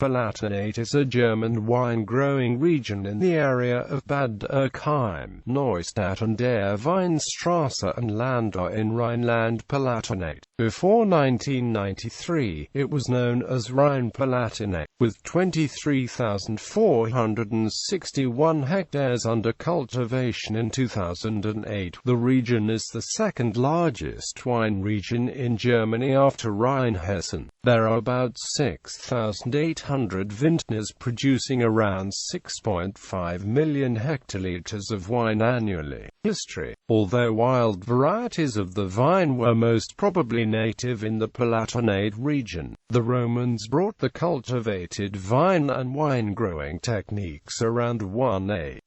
Rhine-Palatinate is a German wine-growing region in the area of Bad Dürkheim, Neustadt and Der Weinstraße and Landau in Rhineland-Palatinate. Before 1993, it was known as Rhine Palatinate, with 23,461 hectares under cultivation in 2008. The region is the second largest wine region in Germany after Rheinhessen. There are about 6,800 vintners producing around 6.5 million hectolitres of wine annually. History. Although wild varieties of the vine were most probably native in the Palatinate region, the Romans brought the cultivated vine and wine-growing techniques around 1 AD.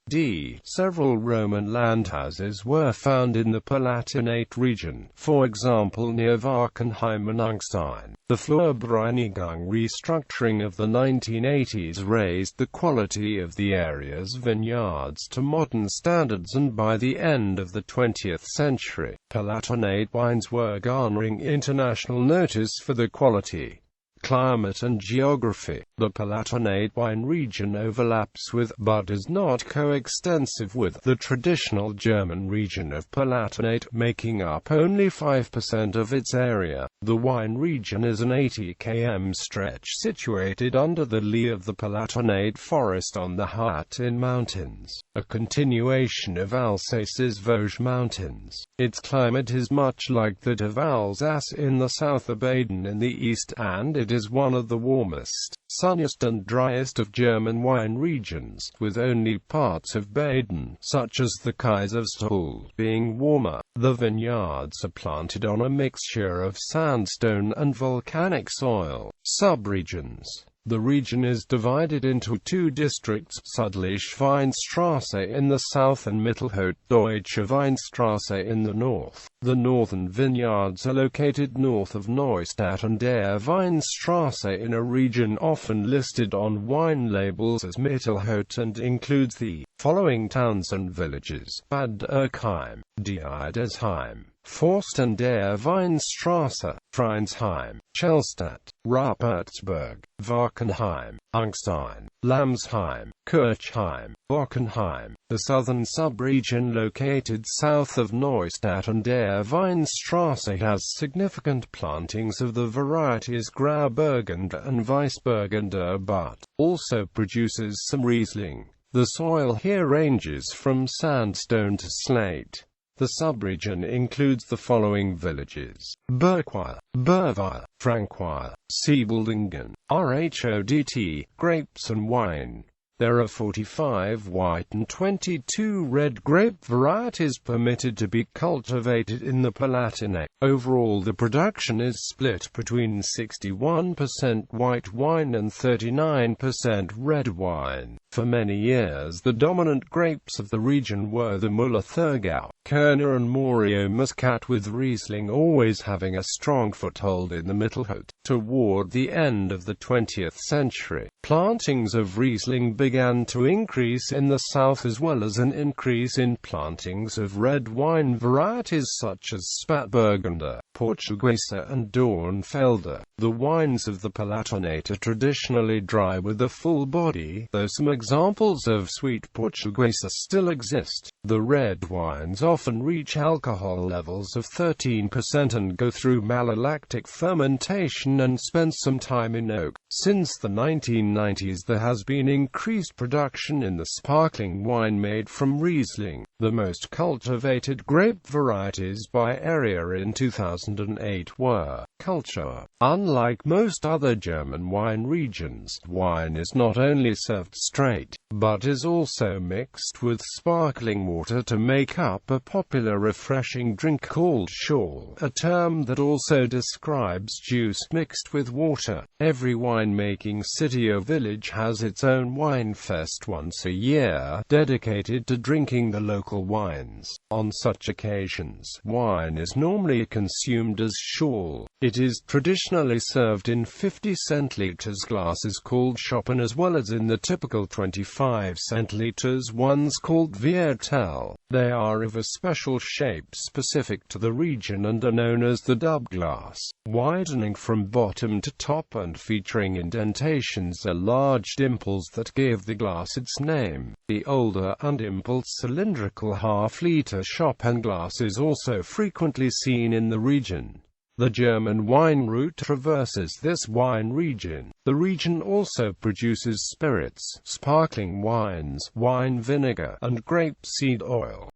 Several Roman landhouses were found in the Palatinate region, for example near Wachenheim and Angstein. The Flurbereinigung restructuring of the 1980s raised the quality of the area's vineyards to modern standards, and by the end of the 20th century, Palatinate wines were garnering international notice for their quality. Climate and geography. The Palatinate wine region overlaps with, but is not coextensive with, the traditional German region of Palatinate, making up only 5% of its area. The wine region is an 80 km stretch situated under the lee of the Palatinate forest on the Hartin Mountains, a continuation of Alsace's Vosges Mountains. Its climate is much like that of Alsace in the south of Baden in the east, and it is one of the warmest, sunniest and driest of German wine regions, with only parts of Baden, such as the Kaiserstuhl, being warmer. The vineyards are planted on a mixture of sandstone and volcanic soil. Subregions. The region is divided into two districts, Südliche Weinstraße in the south and Mittelhochdeutsche Weinstraße in the north. The northern vineyards are located north of Neustadt and Der Weinstraße in a region often listed on wine labels as Mittelhoch and includes the following towns and villages: Bad Dürkheim, Diedesheim, Forst an der Weinstraße, Freinsheim, Schellstadt, Rappertsburg, Wachenheim, Angstein, Lamsheim, Kirchheim, Bockenheim. The southern subregion located south of Neustadt and Der Weinstraße has significant plantings of the varieties Grauburgunder and Weissburgunder, but also produces some Riesling. The soil here ranges from sandstone to slate. The subregion includes the following villages: Burgweiler, Burweiler, Frankweiler, Siebeldingen, Rhodt, grapes and wine. There are 45 white and 22 red grape varieties permitted to be cultivated in the Palatinate. Overall, the production is split between 61% white wine and 39% red wine. For many years, the dominant grapes of the region were the Müller-Thurgau, Kerner and Morio Muscat, with Riesling always having a strong foothold in the Mittelhoch. Toward the end of the 20th century, plantings of Riesling began to increase in the south, as well as an increase in plantings of red wine varieties such as Spätburgunder, Portuguesa and Dornfelder. The wines of the Palatinate are traditionally dry with a full body, though some examples of sweet Portuguesa still exist. The red wines often reach alcohol levels of 13% and go through malolactic fermentation and spend some time in oak. Since the 1990s, there has been increased production in the sparkling wine made from Riesling. The most cultivated grape varieties by area in 2008 were Culture. Unlike most other German wine regions, wine is not only served straight, but is also mixed with sparkling water to make up a popular refreshing drink called Schorle, a term that also describes juice mixed with water. Every winemaking city or village has its own wine fest once a year, dedicated to drinking the local wines. On such occasions, wine is normally consumed as Schorle. It is traditionally served in 50 centiliters glasses called Schoppen, as well as in the typical 25 5 centiliters, ones called Viertel. They are of a special shape specific to the region and are known as the dub glass, widening from bottom to top and featuring indentations or large dimples that give the glass its name. The older undimpled cylindrical half-liter Chopin glass is also frequently seen in the region. The German wine route traverses this wine region. The region also produces spirits, sparkling wines, wine vinegar, and grapeseed oil.